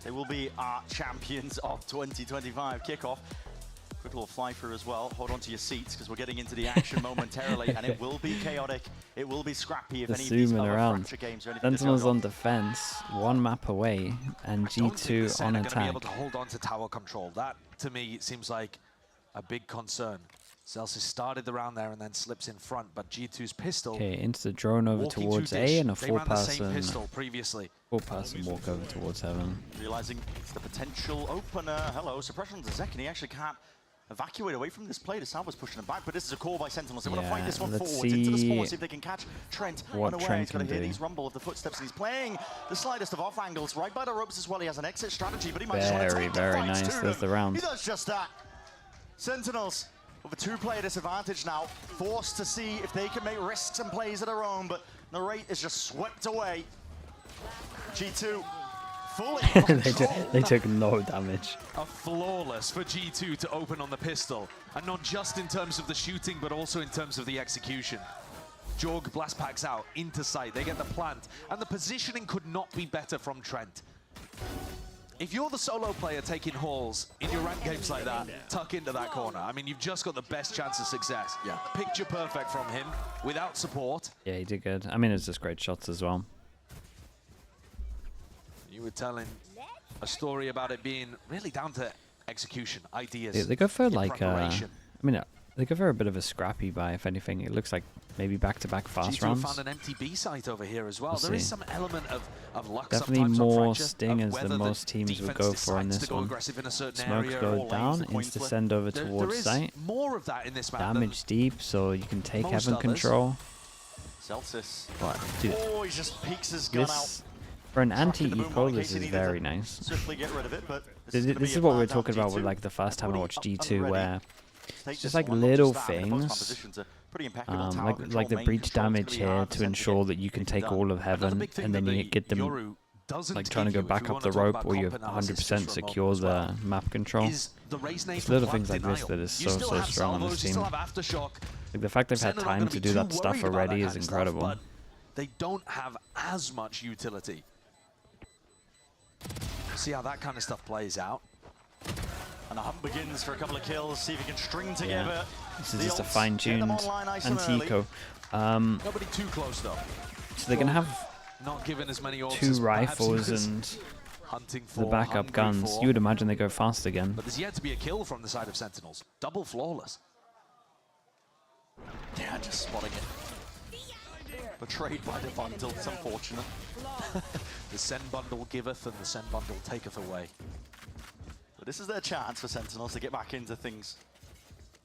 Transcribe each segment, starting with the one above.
They will be our champions of 2025 kickoff. Quick little fly through as well. Hold on to your seats because we're getting into the action momentarily, and it will be chaotic. It will be scrappy if any of these other fracture games or anything. Sentinels on defense, one map away, and G2 on attack. Be able to hold on to tower control. That to me seems like a big concern. Celsius started the round there and then slips in front, but G2's pistol. Okay, into the drone over towards A and a four-person walk over towards Heaven. Realizing it's the potential opener. Hello, suppression to Zek, and he actually can't evacuate away from this play. The Sound was pushing him back, but this is a call by Sentinels. They want to fight this one forwards into the spawn, see if they can catch Trent unaware. He's got to hear these rumble of the footsteps, and he's playing the slightest of off angles right by the ropes as well. He has an exit strategy, but he might just want to take the fights nice. There's the round. He does just that. Sentinels with a two-player disadvantage now, forced to see if they can make risks and plays of their own, but the rate is just swept away. G2 fully they took no damage. A flawless for G2 to open on the pistol, and not just in terms of the shooting, but also in terms of the execution. Jorg blast packs out into sight. They get the plant, and the positioning could not be better from Trent. If you're the solo player taking halls in your ranked games like that, tuck into that corner. I mean, you've just got the best chance of success. Yeah. Picture perfect from him without support. Yeah, he did good. I mean, it's just great shots as well. You were telling a story about it being really down to execution, ideas. Yeah, they go for like, they go for a bit of a scrappy buy, if anything. It looks like maybe back-to-back fast rounds. Found an empty B site over here as well. There is some element of luck. Definitely more stingers than most teams would go for in this one. Smokes go down, insta-send over towards site. More of that in this map. Damage deep, so you can take Heaven control. Celsius. Dude, oh, he just peeks his gun out. For an anti-eco, this is very nice. Swiftly get rid of it, but this is what we were talking about with like the first time I watched G2, where it's just like little things, like the breach damage here to ensure that you can take all of Heaven, and then you get them like trying to go back up the rope, or you 100% secure the map control. It's little things like this that is so strong on this team. Like the fact they've had time to do that stuff already is incredible. They don't have as much utility. See how that kind of stuff plays out. And the hunt begins for a couple of kills, see if he can string together. This is just a fine-tuned anti-eco. Nobody too close though. So they're gonna have not given as many two rifles and the backup guns. You would imagine they go fast again. But there's yet to be a kill from the side of Sentinels. Double flawless. Yeah, just spotting it. Betrayed by the bundle, it's unfortunate. The SEN bundle giveth and the SEN bundle taketh away. But this is their chance for Sentinels to get back into things.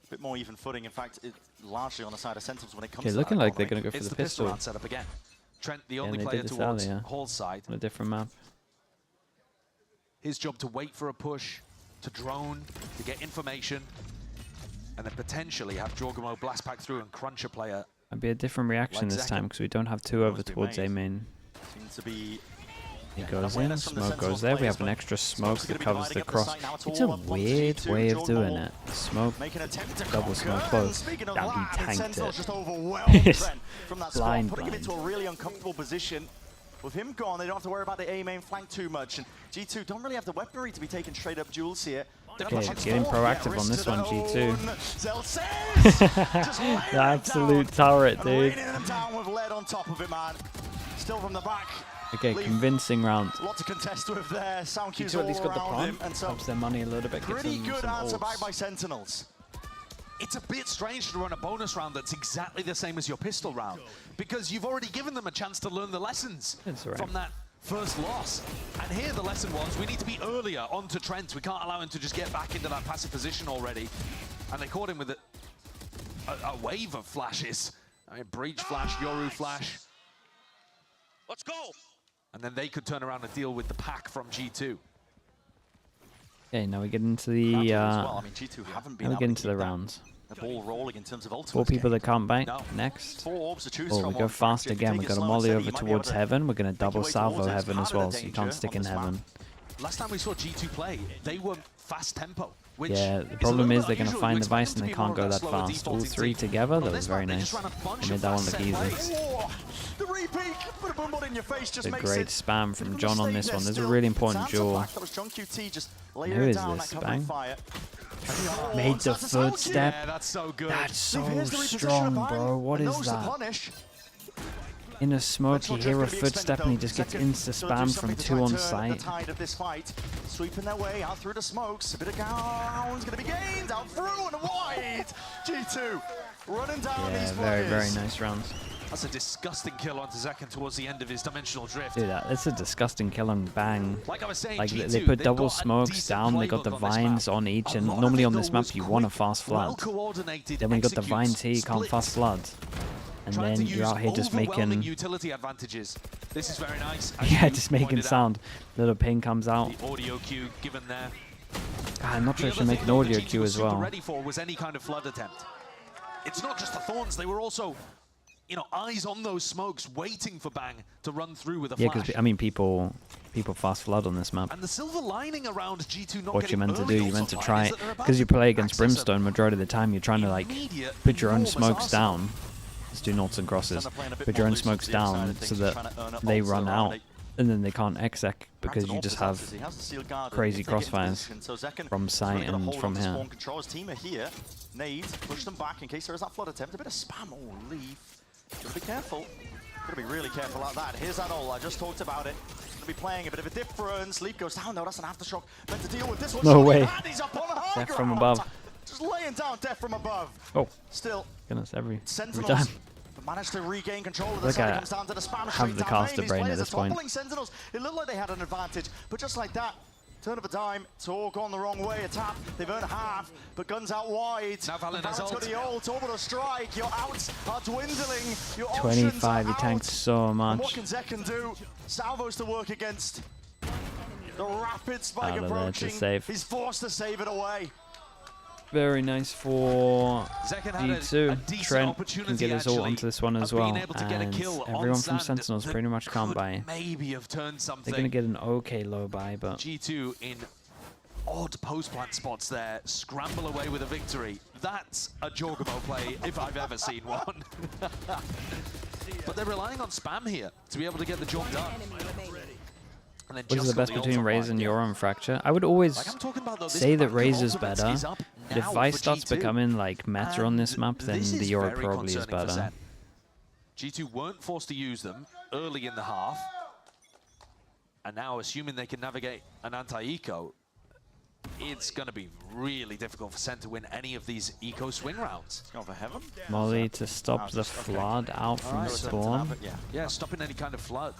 A bit more even footing. In fact, it's largely on the side of Sentinels when it comes to looking like they're going to go for the pistol round setup again. Trent, the only player towards Hall's side. On a different map. His job to wait for a push, to drone, to get information, and then potentially have Jorgamo blast pack through and crunch a player. Might be a different reaction this time because we don't have two over towards A main. Seems to be. He goes in, smoke goes there. We have an extra smoke that covers the cross. It's a weird way of doing it. Smoke, double smoke close. Damn, he tanked it. Blind. Putting him into a really uncomfortable position. With him gone, they don't have to worry about the A main flank too much. And G2 don't really have the weaponry to be taking straight up duels here. Okay, getting proactive on this one, G2. The absolute turret, dude. Still from the back. Okay, convincing round. Lot to contest with there. Sound cues G2 at least got the plant, and so helps their money a little bit. Pretty good answer back by Sentinels. It's a bit strange to run a bonus round that's exactly the same as your pistol round, because you've already given them a chance to learn the lessons from that first loss. And here the lesson was, we need to be earlier onto Trent. We can't allow him to just get back into that passive position already. And they caught him with a wave of flashes. I mean, Breach flash, Yoru flash. Let's go! And then they could turn around and deal with the pack from G2. Okay, now we get into the rounds. The ball rolling in terms of ultimate. 4 people that can't bite. Next. Oh, we go fast again. We're going to molly over towards Heaven. We're going to double salvo Heaven as well, so you can't stick in Heaven. Last time we saw G2 play, they were fast tempo. Yeah, the problem is they're going to find the Vice and they can't go that fast. All 3 together, that was very nice. They made that one look easy. The repeat, put a boom in your face, just The makes great it spam from John on this one. There's a really important duel. That was John QT just Who layering is down this, that covering Bang? fire. Made the footstep. Yeah, that's so good. That's so Here's the reposition strong, of Bang, bro. What and is knows the that? punish. In a smoke, you Retro hear a Drift gonna be footstep expended, and he though. just gets Second, insta so they'll do spam from something to 2 try on and turn site. the tide of this fight, sweeping their way out through the smokes. A bit of ground's gonna be gained out through and wide. G2 running down these very, players. very nice rounds. That's a disgusting kill onto Zekken towards the end of his dimensional drift. Dude, that's a disgusting kill on Bang. Like I was saying, Like G2, they put they've double got a smokes decent down, they got the playbook on this vines map. on each, A and lot of normally it, on though, this map was you want a quick, fast flood. well-coordinated Then when you got the executes, vines here, you can't splits. fast flood. And Trying then to you're use out here just overwhelming making... utility advantages. This is very nice. as Yeah, you just making pointed out. sound. Little ping comes out. The audio cue given there. I'm not sure if The you other make thing, an though, audio that G2 cue was as super well. ready for was any kind of flood attempt. It's not just the thorns; they were also, you know, eyes on those smokes, waiting for Bang to run through with a Yeah, flash. because I mean, people fast flood on this map. And the silver lining around G2 not What you're getting meant to early do, you're meant to goals try online it is that they're about because you to play against access a Brimstone. Majority of the time, you're trying to like immediate, put your own enormous smokes arsenal. down. Let's do noughts and crosses. They're playing a bit Put more your own loose smokes to the other side down of so things, that trying to earn up they ults run around out, it. and then they can't exec because Brandon you just Orpheus have he has the sealed guard, crazy if they get into crossfires position. So Zekken from is sight really gonna and hold from on to here. spawn control. His team are here. Nade, push them back in case there is that flood attempt. A bit of spam. Oh, leave. Gotta be careful. Gotta be really careful like that. Here's that ult. I just talked about it. Gonna be playing a bit of a difference. Leap goes down. No, that's an aftershock. Meant to deal with this one. No way. And he's up on the high Death from ground. above. Just laying down death from above. Oh, Still, goodness, every Sentinels time. managed to regain control of the Look side. at Comes down to the spam have straight the down caster main. These brain at players this are point. toppling Sentinels. It looked like they had an advantage, but just like that, turn of a dime, it's all gone the wrong way. A tap, they've earned half, but guns out wide. Now Valen has Valen's got the ult, orbital strike. Your outs are dwindling. Your 25, he options are tanked out. so And what much. can Zekken do? Salvos to work against. The rapid spike Out of there to approaching. save. He's forced to save it away. Very nice for Zekken had a G2. decent Trent can opportunity, get his ult actually, onto this one as of being well. able to get a And kill on everyone from stand Sentinels that pretty much can't could buy. maybe have turned something. They're going to get an okay low buy, but G2 in odd post-plant spots there, scramble away with a victory. That's a Jorgamo play if I've ever seen one. But they're relying on spam here to be able to get the job done. And then what is just the got best between ult Raze online. and Yoram Fracture? I would always Like I'm talking about, though, this say that bank of Raze is ultimates better, is up but if now Vice for starts G2. becoming like meta on this map, then This the is Yoram very probably is concerning for better. SEN. G2 weren't forced to use them early in the half. And now, assuming they can navigate an anti-eco, it's going to be really difficult for SEN to win any of these eco swing rounds. Going for heaven. Molly to stop the flood out from Alright. spawn. Yeah, stopping any kind of flood.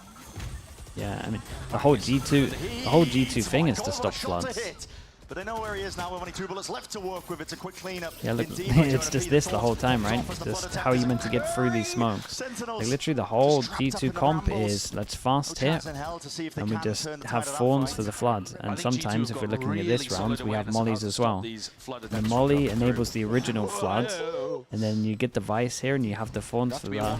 Yeah, I mean the whole G2 thing is to stop floods. But they know where he is now with only 2 bullets left to work with. It's a quick cleanup. Yeah, look, it's just this the whole time, right? Just how you meant to get through these smokes. Like literally the whole G2 comp is let's fast hit, and we just have thorns for the flood. And sometimes if we're looking at this round, we have mollies as well. The molly enables the original flood, and then you get the vice here, and you have the thorns for the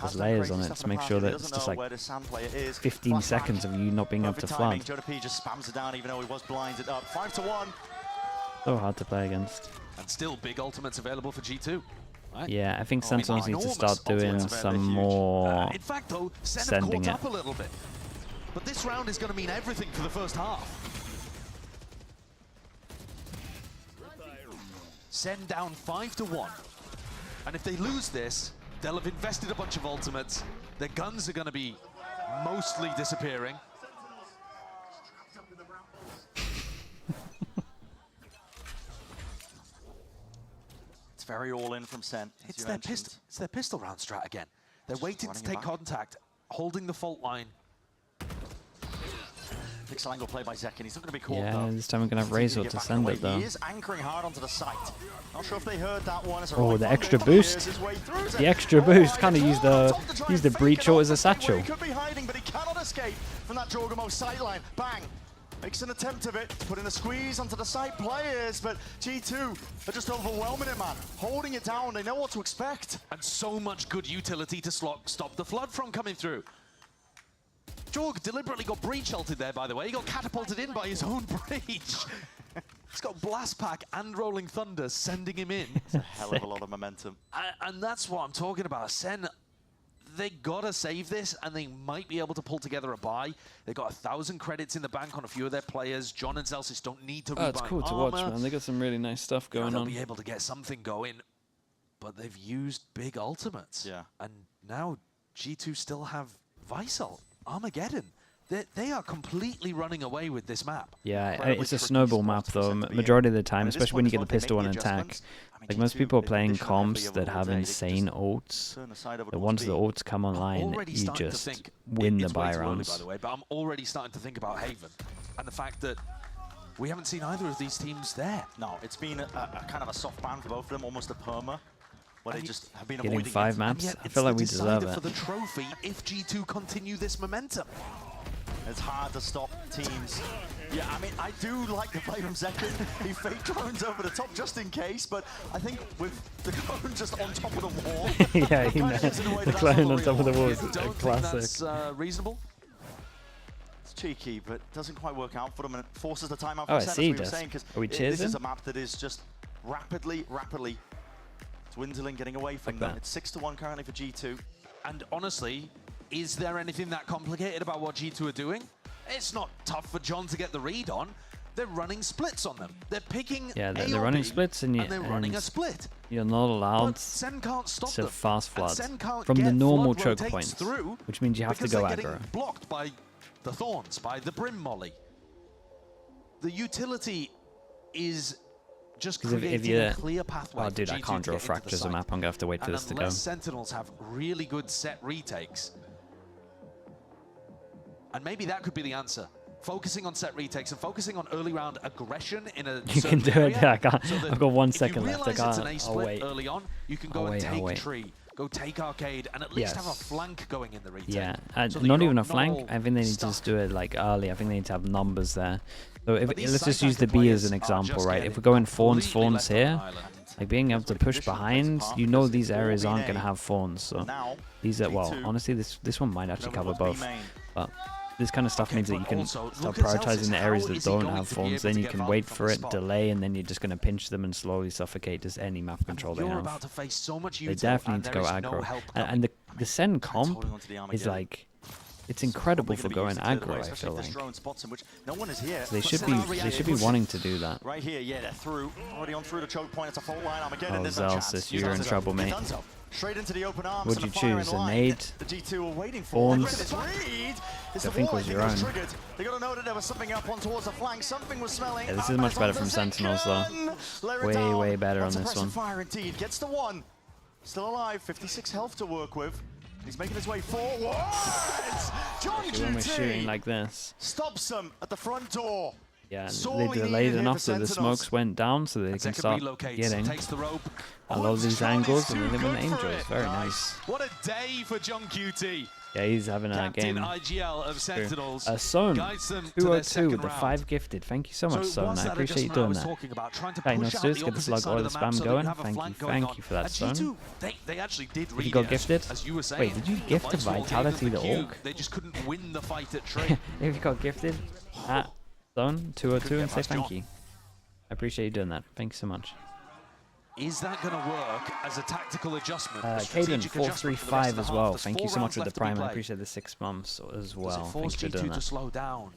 there's layers on it to make sure that it's just like 15 seconds of you not being able to flood. Jonah just spams it down even though he was blinded up. 5-1. So hard to play against. And still big ultimates available for G2. Right? Yeah, I think I mean, Sentinels need to enormous start doing ultimates, some they're huge. more In fact, though, Sen have sending caught it. up a little bit. But this round is going to mean everything for the first half. Sen down 5-1. And if they lose this, they'll have invested a bunch of ultimates. Their guns are going to be mostly disappearing. It's very all in from Sen. It's their pistol round strat again. They're waiting to take contact, holding the fault line. Pixel angle play by Zekken. He's not going to be caught Yeah, though. this time we're going to have Razor to send it though. He is anchoring hard onto the site. Not sure if they heard that one. Oh, the extra boost. The extra boost. Kind of use the breach ult as a satchel. He could be hiding, but he cannot escape from that Jorgamo sightline. Bang. Makes an attempt of it, putting a squeeze onto the site players, but G2 are just overwhelming it, man. Holding it down, they know what to expect. And so much good utility to stop the flood from coming through. Jorg deliberately got breach ulted there, by the way. He got catapulted in by his own breach. He's got Blast Pack and Rolling Thunder sending him in. It's a hell of a lot of momentum. And that's what I'm talking about. Sen, they gotta save this, and they might be able to pull together a buy. They got 1,000 credits in the bank on a few of their players. John and Zelsis don't need to rebuy it's cool to watch, man. They got some really nice stuff going they'll on. They'll be able to get something going, but they've used big ultimates. Yeah. And now G2 still have Visal, Armageddon. They are completely running away with this map. Yeah, it's a snowball map though, majority of the time, especially when you get the pistol on attack. Like most people are playing comps that have insane ults, that once the ults come online, you just win the buy rounds. By the way, but I'm already starting to think about Haven and the fact that we haven't seen either of these teams there. No, it's been a kind of a soft ban for both of them, almost a perma. Where they just have been getting avoiding 5 maps, I feel like we deserve it. For the trophy, if G2 continue this momentum. It's hard to stop teams. Yeah, I mean, I do like the play from Zekin. He fake drones over the top just in case, but I think with the clone just on top of the wall. Yeah, the clone on top of the wall is a classic. That's reasonable. It's cheeky, but doesn't quite work out for them, and it forces the timeout. Oh, I see. This is a map that is just rapidly dwindling, getting away from them. It's 6-1 currently for G2. And honestly, is there anything that complicated about what G2 are doing? It's not tough for John to get the read on. They're running splits on them. They're picking they're running splits and they're running a split. You're not allowed Sen can't stop to them. fast flood from the normal choke points, which means you have to go aggro. Blocked by the thorns, by the brim molly. The utility is just creating a clear pathway. Oh, dude, I can't draw fractures a map. I'm gonna have to wait for this to go. Sentinels have really good set retakes. And maybe that could be the answer. Focusing on set retakes and focusing on early round aggression in a You can do it. Yeah, I can't. So I've got 1 second left. I can't. I'll wait. Early on, you can go and take tree, go take arcade, and at least have a flank going in the retake. Yeah, not even a flank. I think they need to just do it like early. I think they need to have numbers there. So let's just use the B as an example, right? If we're going fawns here, like being able to push behind, you know these areas aren't going to have fawns. So these are, well, honestly, this one might actually cover both. But this kind of stuff means that you can start prioritizing the areas that don't have forms. Then you can wait for it, delay, and then you're just going to pinch them and slowly suffocate just any map control they have. They definitely need to go aggro. And the SEN comp is like, it's incredible for going aggro, I feel like. So they should be wanting to do that. Right here, yeah, they're through. Already on through the choke point. It's a full line. Armageddon. Oh, Zelsis, you're in trouble, mate. Straight into the open arms. Would you choose a nade? The G2 were waiting for I think was your own. They got to know that there was something up on towards the flank. Something was smelling. Yeah, this is much better from Sentinels though. Way better on this one. Fire indeed. Gets the one. Still alive. 56 health to work with. He's making his way forward. John QT when we're shooting like this, stops them at the front door. Yeah, they delayed enough so the smokes went down so they can start getting a lot of these angles and then they win Angels. Very nice. What a day for John QT. Yeah, he's having a game. IGL of Sentinels. Son, 202 with the 5 gifted. Thank you so much, Son. I appreciate you doing that. Okay, let's just get the slug or the spam going. Thank you for that, Son. They actually did you got gifted? Wait, did you gift the Vitality the Orc? They just couldn't win the fight at trade. If you got gifted at Son 202 and say thank you. I appreciate you doing that. Thank you so much. Is that going to work as a tactical adjustment? Caden 435 as well. Thank you so much for the prime. I appreciate the 6 months as well. Thank you for doing that. Slow down?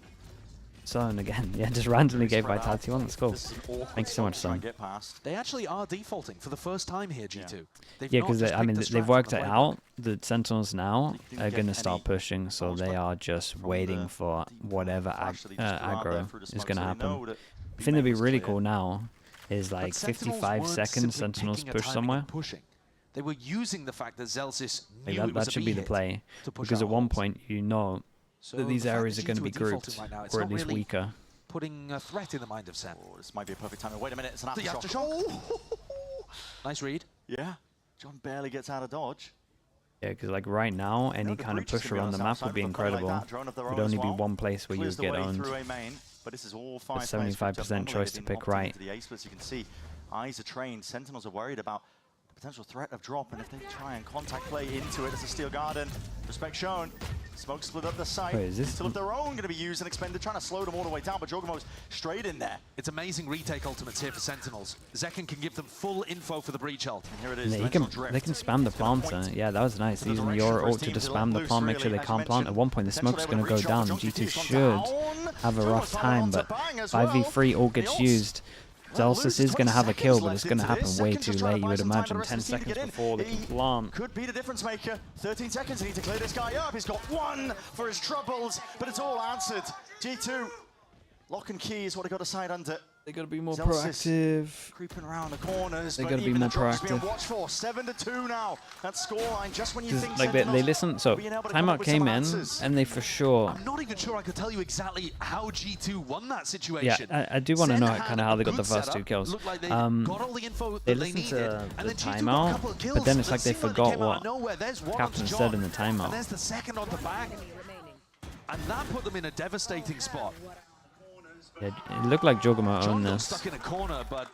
Son again, yeah, just randomly gave Vitality 1. Let's go. Thank you so much, Son. They actually are defaulting for the first time here, G2. Yeah, because I mean they've worked it out. The Sentinels now are going to start pushing, so they are just waiting for whatever aggro is going to happen. I think that'd be really cool now. Is like 55 seconds Sentinels push somewhere. They were using the fact that Zelsis knew that should be the play, because at one point you know that these areas are going to be grouped, or at least weaker. Putting a threat in the mind of Sen. Oh, this might be a perfect time. Wait a minute, it's an aftershock. Nice read. Yeah, John barely gets out of dodge. Yeah, because like right now, any kind of push around the map would be incredible. It would only be one place where you would get owned. But this is all 75% choice to pick right. The you can see, eyes are trained. Sentinels are worried about the potential threat of drop, and if they try and contact play into it, it's a Steel Garden. Respect shown. Smoke split up the site. Wait, is this Still of their own going to be used and expended, trying to slow them all the way down, but Jogamo's straight in there. It's amazing retake ultimates here for Sentinels. Zekken can give them full info for the breach ult. And here it is. Yeah, they can spam the planter. Yeah, that was nice. Using your ult to just spam the plant, make sure they can't plant. At one point, the smoke's going to go down, and G2 should have a rough time, but 5v3 all gets used. Zelsis is going to have a kill, but it's going to happen way too late, you would imagine. 10 seconds before they can plant. Could be the difference maker. 13 seconds, he need to clear this guy up. He's got one for his troubles, but it's all answered. G2, lock and key is what he got to side under. They got to be more proactive. Creeping around the corners. They got to be more proactive. 7-2 now. That scoreline just when you think like they listen. So timeout came in, and they for sure. I'm not even sure I could tell you exactly how G2 won that situation. Yeah, I do want to know kind of how they got the first 2 kills. Like they got all the info they that listened they to needed, the timeout, but then it's like they forgot what Captain said in the timeout. And there's the second on the back, and that put them in a devastating spot. Yeah, it looked like Jogamo owned this. Stuck in a corner, but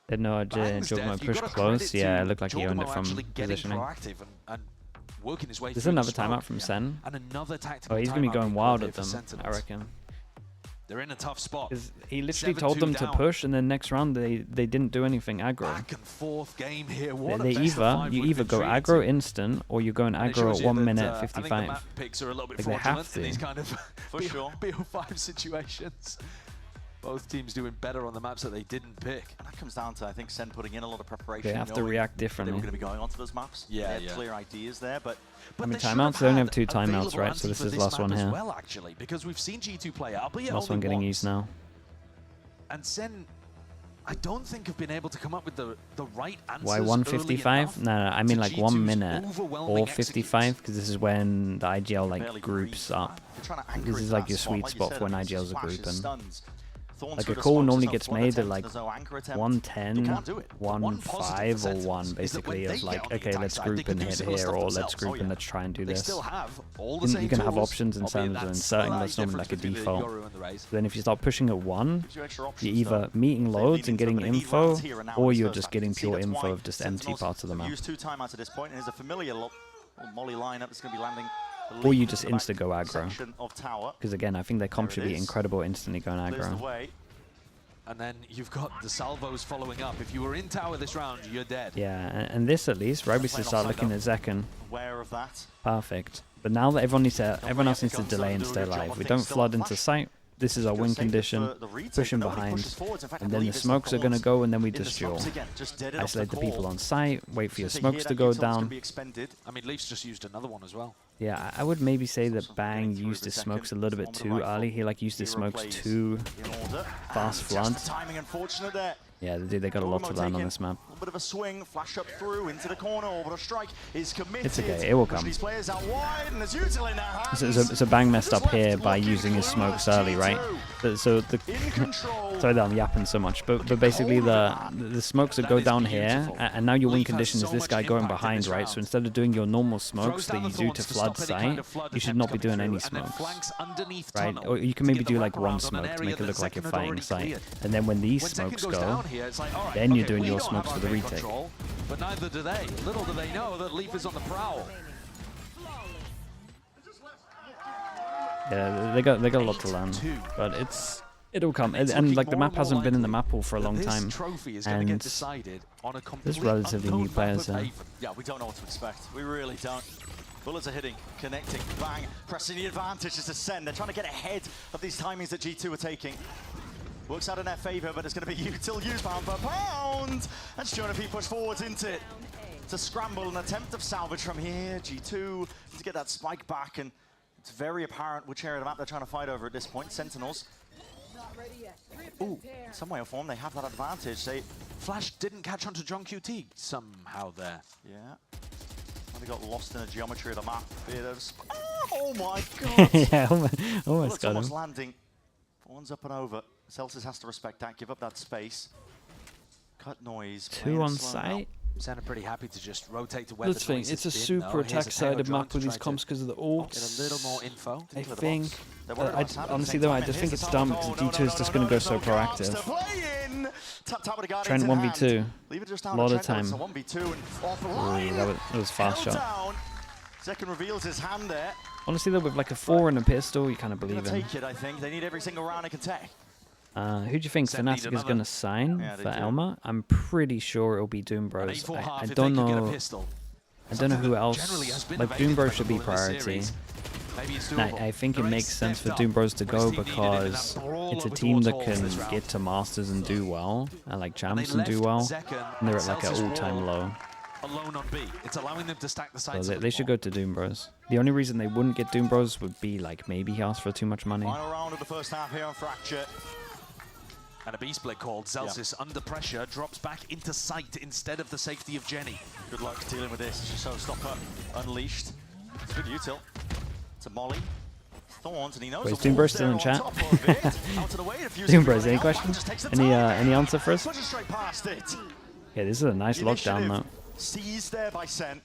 didn't know Jogamo pushed close. Yeah, it looked like he owned it from positioning. And working his way There's another timeout from Sen. And another tactical he's going to be going wild at them, I reckon. They're in a tough spot. He literally told them to push, and then next round they didn't do anything aggro. Back and forth game here. You either go aggro instant, or you go in aggro at 1 minute 55. I think the map picks are a little bit fraudulent in these kind of BO5 situations. Both teams doing better on the maps that they didn't pick. And that comes down to, I think, Sen putting in a lot of preparation. They have to react differently. They were going to be going onto those maps. Yeah, they had clear ideas there, but I mean, timeouts, they only have 2 timeouts, right? So this is the last one here. Well, actually, because we've seen G2 play out, but last one getting used now. And Sen, I don't think have been able to come up with the right answers. Why 155? No, I mean like 1 minute or 55, because this is when the IGL like groups up. This is like your sweet spot for when IGLs are grouping. Like a call normally gets made at like 110, 1.5 or 1 basically of like, okay, let's group and hit here, or let's group and let's try and do this. You can have options in terms of inserting, that's normally like a default. Then if you start pushing at 1, you're either meeting loads and getting info, or you're just getting pure info of just empty parts of the map. Use 2 timeouts at this point, and there's a familiar Molly lineup that's going to be landing. Or you just insta-go aggro. Because again, I think their comp should be incredible instantly going aggro. And then you've got the salvos following up. If you were in tower this round, you're dead. Yeah, and this at least, right, we should start looking at Zekken. Aware of that. Perfect. But now that everyone else needs to delay and stay alive. We don't flood into sight. This is our win condition, pushing behind, and then the smokes are going to go, and then we just duel. Isolate the people on site, wait for your smokes to go down. I mean, Leaf's just used another one as well. Yeah, I would maybe say that Bang used his smokes a little bit too early. He like used his smokes too fast flood. Yeah, they got a lot to learn on this map. A bit of a swing, flash up through into the corner, but a strike is committed. It's okay, it will come. So Bang messed up here by using his smokes early, right? So sorry that I'm yapping so much, but basically the smokes that go down here, and now your win condition is this guy going behind, right? So instead of doing your normal smokes that you do to flood site, you should not be doing any smokes, right? Or you can maybe do like 1 smoke to make it look like you're fighting site, and then when these smokes go, then you're doing your smokes for the retake. But neither do they. Little do they know that Leaf is on the prowl. Yeah, they got a lot to learn, but it'll come. And like the map hasn't been in the map pool for a long time, and there's relatively new players there. Yeah, we don't know what to expect. We really don't. Bullets are hitting, connecting, Bang, pressing the advantage as a Sen. They're trying to get ahead of these timings that G2 are taking. Works out in their favor, but it's going to be still used pound per pound. And Jonapi push forwards into it to scramble, an attempt of salvage from here. G2 to get that spike back, and it's very apparent which area of the map they're trying to fight over at this point. Sentinels. Ooh, some way or form they have that advantage. Flash didn't catch onto John QT somehow there. Yeah. They got lost in the geometry of the map. Oh my god! Yeah, almost got him. Landing. One's up and over. Celsius has to respect that, give up that space. Cut noise. 2 on site. Sen are pretty happy to just rotate to where the noise it's a super attack-sided map with these comps because of the ults. Get a little more info. I think, honestly though, I just think it's dumb because D2 is just going to go so proactive. Trent 1v2. A lot of time. Ooh, that was a fast shot. Zek reveals his hand there. Honestly, though, with like a 4 and a pistol, you kind of believe in. Take it, I think. They need every single round they can take. Who do you think Fnatic is going to sign for Elma? I'm pretty sure it'll be Doom Bros. I don't know. I don't know who else. Like, Doom Bros should be priority. I think it makes sense for Doom Bros to go because it's a team that can get to Masters and do well, and like Champs and do well, and they're at like an all-time low. Alone on B. It's allowing them to stack the sides. So they should go to Doom Bros. The only reason they wouldn't get Doom Bros would be like maybe he asked for too much money. Final round of the first half here on Fracture. And a B split called. Celsius under pressure drops back into sight instead of the safety of Jenny. Good luck dealing with this. Showstopper unleashed. It's good util. To Molly. Thorns, and he knows. Wait, is Doom Bros still in chat? Doom Bros, any questions? Any answer for us? Yeah, this is a nice lockdown though. Seized there by Sen.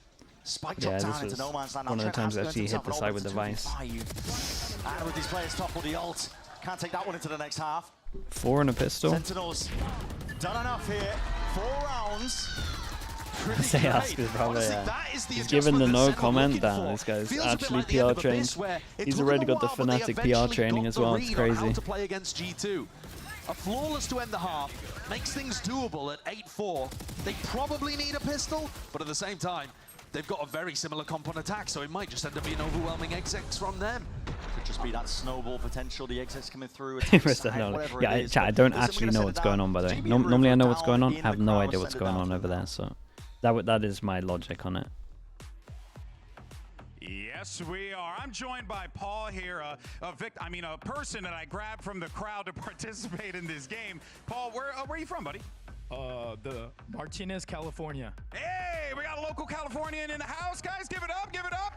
Yeah, this was one of the times I actually hit the side with the Vice. And with these players topple the ult, can't take that one into the next half. 4 and a pistol. Sentinels done enough here. 4 rounds. Say ask is probably he's given the no comment down. This guy's actually PR trained. He's already got the Fnatic PR training as well. It's crazy. To play against G2. A flawless to end the half makes things doable at 8-4. They probably need a pistol, but at the same time, they've got a very similar comp on attack, so it might just end up being overwhelming execs from them. Could just be that snowball potential, the execs coming through. Yeah, chat, I don't actually know what's going on, by the way. Normally I know what's going on. I have no idea what's going on over there, so that is my logic on it. Yes, we are. I'm joined by Paul here, a person that I grabbed from the crowd to participate in this game. Paul, where are you from, buddy? The Martinez, California. Hey, we got a local Californian in the house, guys. Give it up, give it up.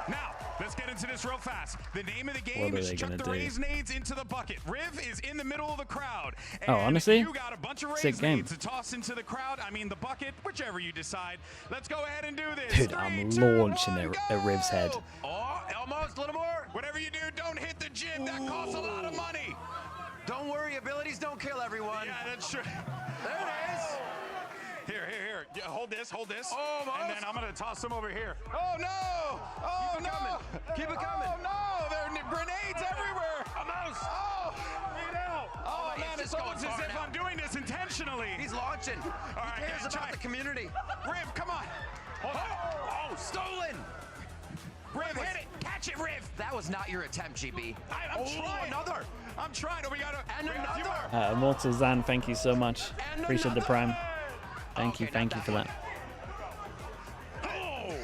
Now, let's get into this real fast. The name of the game is chuck the raise nades into the bucket. Riv is in the middle of the crowd. And honestly, you got a bunch of raise nades to toss into the crowd. I mean, the bucket, whichever you decide. Let's go ahead and do this. Dude, I'm launching at Riv's head. Oh, almost, a little more. Whatever you do, don't hit the jib. That costs a lot of money. Don't worry, abilities don't kill everyone. Yeah, that's true. There it is. Here. Yeah, hold this. Almost. And then I'm going to toss them over here. Oh, no. Oh, Keep it coming. Keep it coming. Oh, no. There are grenades everywhere. Almost. Oh, oh man, it's almost as if I'm doing this intentionally. He's launching. All right, he cares about the community. Riv, come on. Oh, stolen. Riv, hit it. Catch it, Riv. That was not your attempt, GB. I'm trying. I'm trying. We got another. Immortal Zan, thank you so much. Appreciate the prime. Thank you for that. Oh.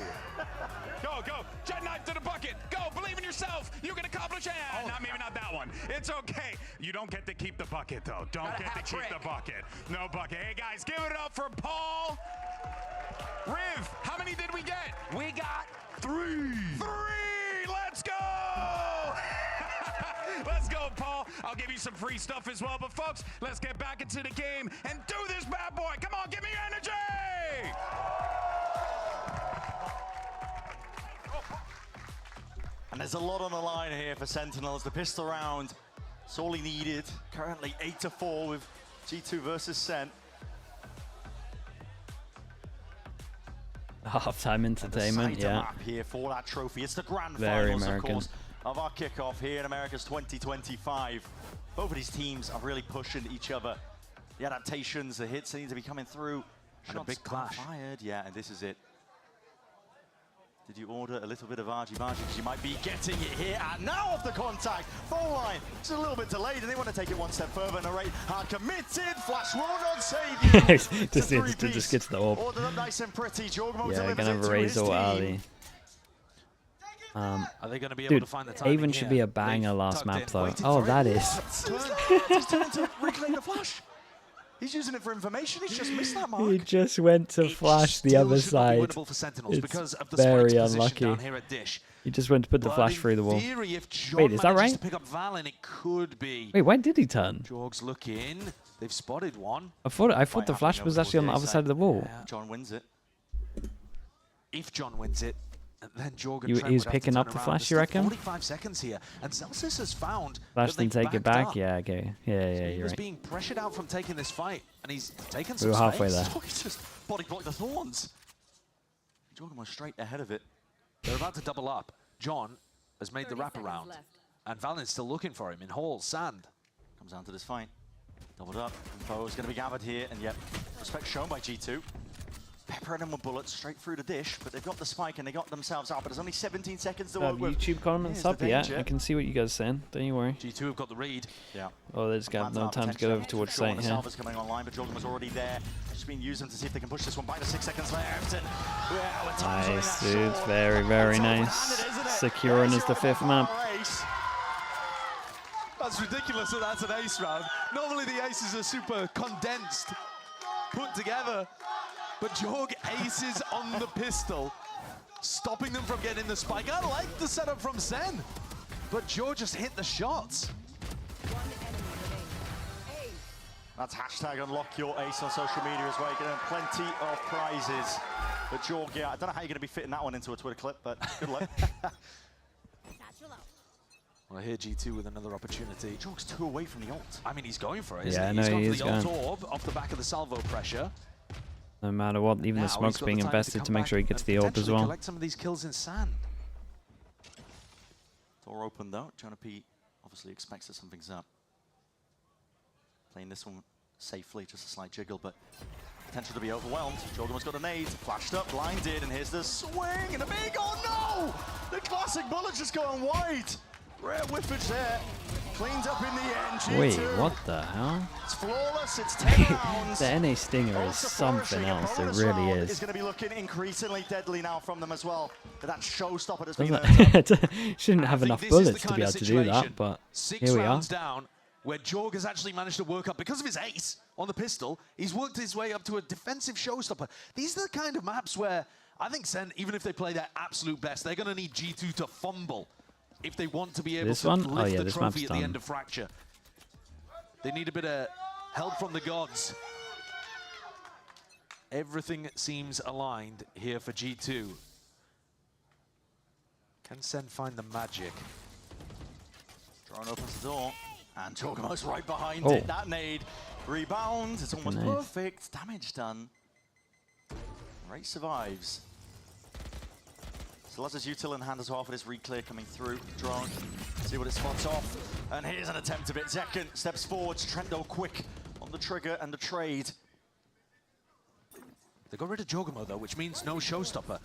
Go. Jet knife to the bucket. Go. Believe in yourself. You can accomplish it. Maybe not that one. It's okay. You don't get to keep the bucket, though. Don't get to keep the bucket. No bucket. Hey, guys, give it up for Paul. Riv, how many did we get? We got 3. Let's go. Let's go, Paul. I'll give you some free stuff as well. But, folks, let's get back into the game and do this bad boy. Come on, give me energy. And there's a lot on the line here for Sentinels. The pistol round, it's all he needed. Currently 8-4 with G2 versus Sen. Halftime entertainment, yeah. Map here for that trophy. It's the grand Very finals, American. of course, of our kickoff here in America's 2025. Both of these teams are really pushing each other. The adaptations, the hits, they need to be coming through. And a big clash. Fired, yeah, and this is it. Did you order a little bit of argy-bargy? Because you might be getting it here. And now off the contact. Full line. It's a little bit delayed, and they want to take it one step further. Narrate hard committed. Flash will not save you. just gets the orb. Ordered up nice and pretty. Jorgmo Yeah, gonna have a Razor Ali. Are they going to be able to find the timing Haven should be a banger last map, though. Oh, that is. He's turned to reclaim the flash. He's using it for information. He's just missed that mark. He just went to flash the other side. It's very unlucky. He just went to put the flash through the wall. Wait, is that right? Pick up Valen, it could be. Wait, why did he turn? Jorg's looking. They've spotted one. I thought the flash was actually on the other side of the wall. Yeah. John wins it. If John wins it, then Jorg He was picking up the flash, you reckon? 45 seconds here, and Celsius has found Flash didn't take it back? Yeah, okay. Yeah, so you're right. He's being pressured out from taking this fight, and he's taken We some were halfway space. there. He just body blocked the thorns. Jorgmo straight ahead of it. They're about to double up. John has made the wraparound. And Valen's still looking for him in halls, sand. Comes down to this fight. Doubled up. Info is going to be gathered here, and yet respect shown by G2. Peppering them with bullets straight through the dish, but they've got the spike and they got themselves out, but there's only 17 seconds to work with. YouTube comments up yet? I can see what you guys are saying. Don't you worry. G2 have got the read. Yeah. Oh, they just got no time to get over to watch site here. Salva's coming online, but Jordan was already there. Just been using to see if they can push this one back to 6 seconds left. And nice, dude. Very, very nice. Securing is the 5th map. That's ridiculous that that's an ace round. Normally the aces are super condensed, put together. But Jorg aces on the pistol, stopping them from getting the spike. I like the setup from Sen, but Jorg just hit the shots. That's hashtag unlock your ace on social media as well. You're getting plenty of prizes. But Jorg, yeah, I don't know how you're going to be fitting that one into a Twitter clip, but good luck. Well, here G2 with another opportunity. Jorg's 2 away from the ult. I mean, he's going for it. Yeah, he's no, gone he for is the ult orb off the back of the salvo pressure. No matter what, even the smoke's being invested to make sure he gets the orb as well. Collect some of these kills in sand. Door open though. Jonah P obviously expects that something's up. Playing this one safely, just a slight jiggle, but potential to be overwhelmed. Jorgen's got a nade, flashed up, blinded, and here's the swing and a big, oh no! The classic bullet just going wide. Rare whiffage there. Cleaned up in the end. G2. Wait, what the hell? It's flawless. It's 10 rounds. The NA Stinger is something else. It really is. It's going to be looking increasingly deadly now from them as well. But that showstopper has been shouldn't have enough bullets to be able to do that, but here we are. Down, where Jorg has actually managed to work up, because of his ace on the pistol, he's worked his way up to a defensive showstopper. These are the kind of maps where I think Sen, even if they play their absolute best, they're going to need G2 to fumble if they want to be able to lift the trophy at the end of Fracture. They need a bit of help from the gods. Everything seems aligned here for G2. Can Sen find the magic? Drone opens the door, and Jorgemo's right behind it. That nade, rebound, it's almost perfect. Damage done. Ray survives. So Lazar's util in hand as well for this re-clear coming through. Drone, see what it spots off. And here's an attempt of it. Zekken steps forward, Trento quick on the trigger and the trade. They got rid of Jorgemo though, which means no showstopper.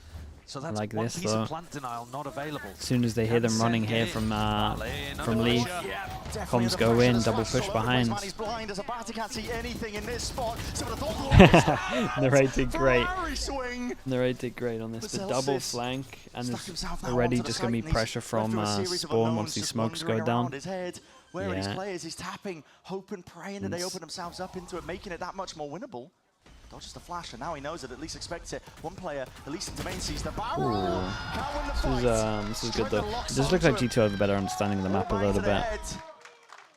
So that's like one this, piece of plant denial not available. As soon as they hear them running here from Leaf, comms go in, double push behind. He's blind as a bat, he can't see anything in this spot. Narrated great. Narrated great on this. The double flank, and there's already just going to be pressure from Spawn once these smokes go down. Where his players, he's tapping, hoping, praying that they open themselves up into it, making it that much more winnable. Dodges the flash, and now he knows it, at least expects it. One player, at least in domain, sees the barrel. This is good though. It just looks like G2 have a better understanding of the map a little bit.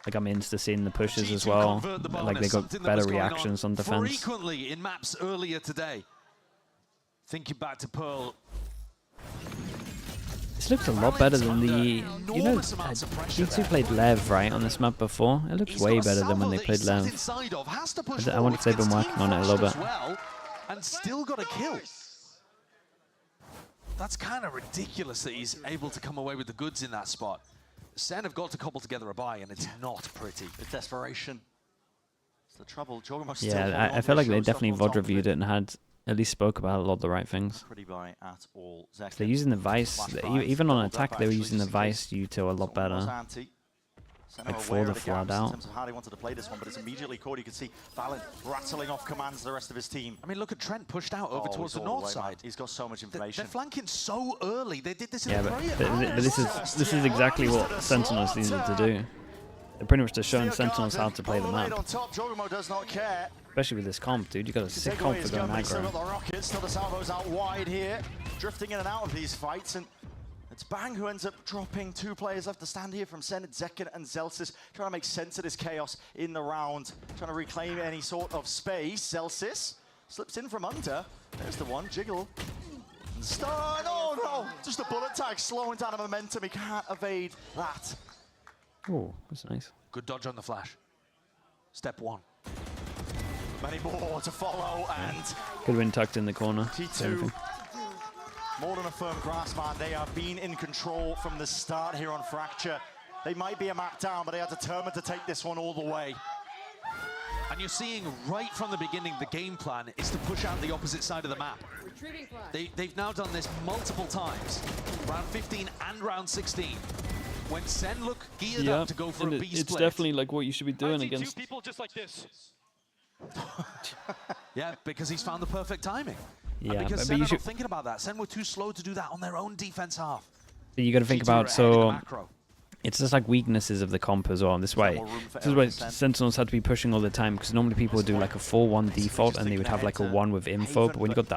Like I'm insta-seeing the pushes as well. Like they got better reactions on defense. Frequently in maps earlier today. Thinking back to Pearl. This looks a lot better than the, you know, G2 played Lev, right, on this map before. It looks way better than when they played Lev. I wonder if they've been working on it a little bit. And still got a kill. That's kind of ridiculous that he's able to come away with the goods in that spot. Sen have got to cobble together a buy, and it's not pretty. It's desperation. It's the trouble. Yeah, I feel like they definitely VOD reviewed it and had at least spoke about a lot of the right things. Pretty buy at all. They're using the Vice, even on attack, they were using the Vice util a lot better. Like for the flood out. In terms of how they wanted to play this one, but it's immediately caught. You can see Valen rattling off commands to the rest of his team. I mean, look at Trent pushed out over towards the north side. He's got so much information. They're flanking so early. They did this in the but this is exactly what Sentinels needed to do. They're pretty much just showing Sentinels how to play the map. Especially with this comp, dude. You got a sick comp for going aggro. The Rockets, still the salvos out wide here, drifting in and out of these fights, and it's Bang who ends up dropping. 2 players left to stand here from Sen, Zekken and Zelsis, trying to make sense of this chaos in the round, trying to reclaim any sort of space. Zelsis slips in from under. There's the one, jiggle. Stun, oh no! Just a bullet tag slowing down the momentum. He can't evade that. Oh, that's nice. Good dodge on the flash. Step 1. Many more to follow, and could have been tucked in the corner. T2 More than a firm grasp, man. They have been in control from the start here on Fracture. They might be a map down, but they are determined to take this one all the way. And you're seeing right from the beginning, the game plan is to push out the opposite side of the map. They've now done this multiple times, round 15 and round 16. When Sen look geared up to go for a B split. It's definitely like what you should be doing against. Two people just like this. Yeah, because he's found the perfect timing. Yeah, and because but Sen you are should. not thinking about that. Sen were too slow to do that on their own defense half. But you got to think about it's just like weaknesses of the comp as well. This is why Sentinels had to be pushing all the time, because normally people would do like a 4-1 default and they would have like a 1 with info. But when you got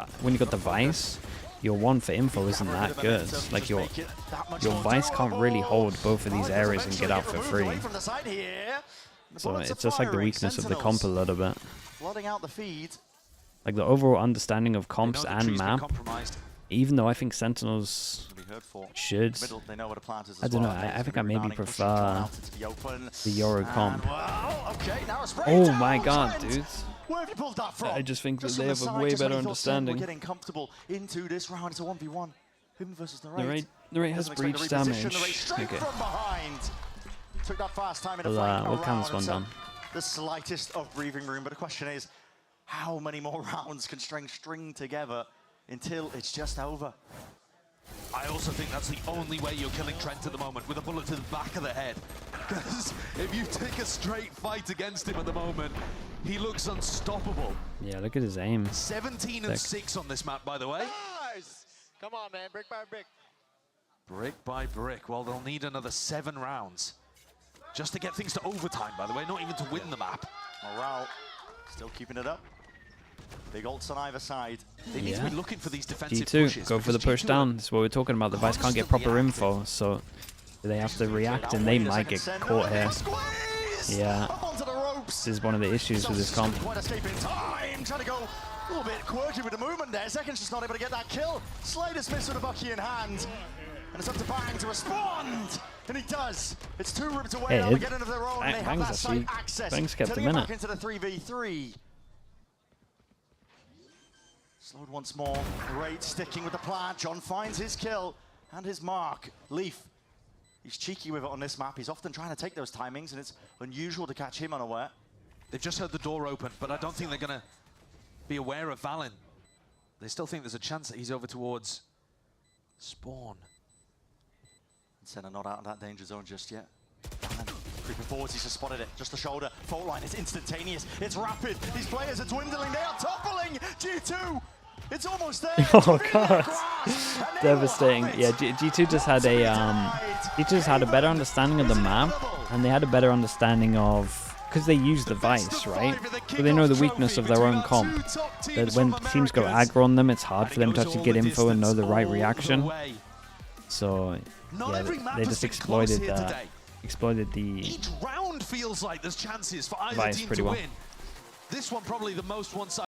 the Vice, your 1 for info isn't that good. Like your Vice can't really hold both of these areas and get out for free. So it's just like the weakness of the comp a little bit. Flooding out the feed. Like the overall understanding of comps and map. Even though I think Sentinels should, I don't know, I think I maybe prefer the Euro comp. Oh my god, dudes. I just think that they have a way better understanding. Getting comfortable into this round. It's a 1v1. Him versus the Raid. The Raid has breach damage. Okay. Took that fast time in We'll count this one down. The slightest of breathing room, but the question is, how many more rounds can Strength string together until it's just over? I also think that's the only way you're killing Trent at the moment, with a bullet to the back of the head. Because if you take a straight fight against him at the moment, he looks unstoppable. Yeah, look at his aim. 17 and 6 on this map, by the way. Nice. Come on, man. Brick by brick. Brick by brick. Well, they'll need another 7 rounds. Just to get things to overtime, by the way, not even to win the map. Morale still keeping it up. Big ults on either side. They need to be looking for these defensive G2, pushes. go for the push down. That's what we're talking about. The Vice can't get proper info, so they have to react, and they might get caught here. Yeah, this is one of the issues with this comp. Quite escaping time. Trying to go a little bit quirky with the movement there. Second's just not able to get that kill. Slightest miss with a Bucky in hand. And it's up to Bang to respond. And he does. It's 2 ripped away. Hey, get into their own. They have that site access. Bang's kept him in it. Into the 3v3. Slowed once more. Great sticking with the plan. John finds his kill and his mark. Leaf. He's cheeky with it on this map. He's often trying to take those timings, and it's unusual to catch him unaware. They've just heard the door open, but I don't think they're going to be aware of Valen. They still think there's a chance that he's over towards Spawn. And Senna not out of that danger zone just yet. And creeping forwards, he's just spotted it. Just the shoulder. Fault line is instantaneous. It's rapid. These players are dwindling. They are toppling. G2. It's almost there. Oh god, devastating. Yeah, G2 just had a G2 just had a better understanding of the map, and they had a better understanding of, because they use the Vice, right? So they know the weakness of their own comp. That when teams go aggro on them, it's hard for them to actually get info and know the right reaction. So yeah, they just exploited the Each round feels like there's chances for either Vice team pretty to well. win. This one probably the most one-sided.